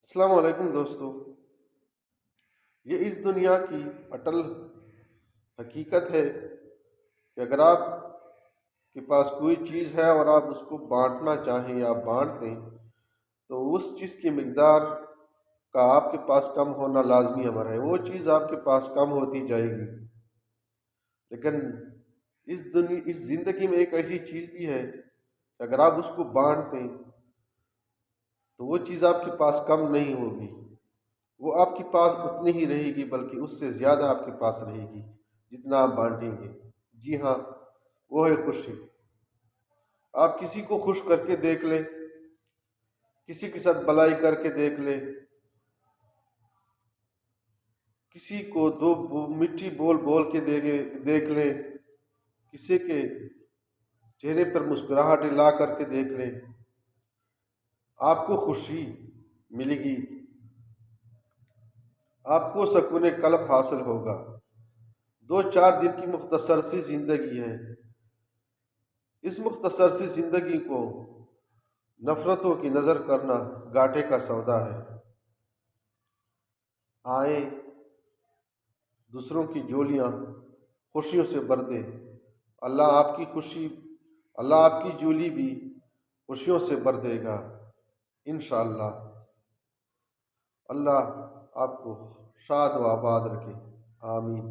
السلام علیکم دوستو، یہ اس دنیا کی اٹل حقیقت ہے کہ اگر آپ کے پاس کوئی چیز ہے اور آپ اس کو بانٹنا چاہیں یا بانٹ دیں تو اس چیز کی مقدار کا آپ کے پاس کم ہونا لازمی امر ہے۔ وہ چیز آپ کے پاس کم ہوتی جائے گی، لیکن اس زندگی میں ایک ایسی چیز بھی ہے کہ اگر آپ اس کو بانٹ دیں تو وہ چیز آپ کے پاس کم نہیں ہوگی، وہ آپ کے پاس اتنی ہی رہے گی بلکہ اس سے زیادہ آپ کے پاس رہے گی جتنا آپ بانٹیں گے۔ جی ہاں، وہ ہے خوشی۔ آپ کسی کو خوش کر کے دیکھ لیں، کسی کے ساتھ بلائی کر کے دیکھ لیں، کسی کو دو میٹھی بول بول کے دیکھ لیں، کسی کے چہرے پر مسکراہٹ لا کر کے دیکھ لیں، آپ کو خوشی ملے گی، آپ کو سکون قلب حاصل ہوگا۔ 2-4 دن کی مختصر سی زندگی ہے، اس مختصر سی زندگی کو نفرتوں کی نظر کرنا گھاٹے کا سودا ہے۔ آئیں دوسروں کی جولیاں خوشیوں سے بھر دیں، اللہ آپ کی جولی بھی خوشیوں سے بھر دے گا انشاءاللہ۔ اللہ آپ کو شاد و آباد رکھے، آمین۔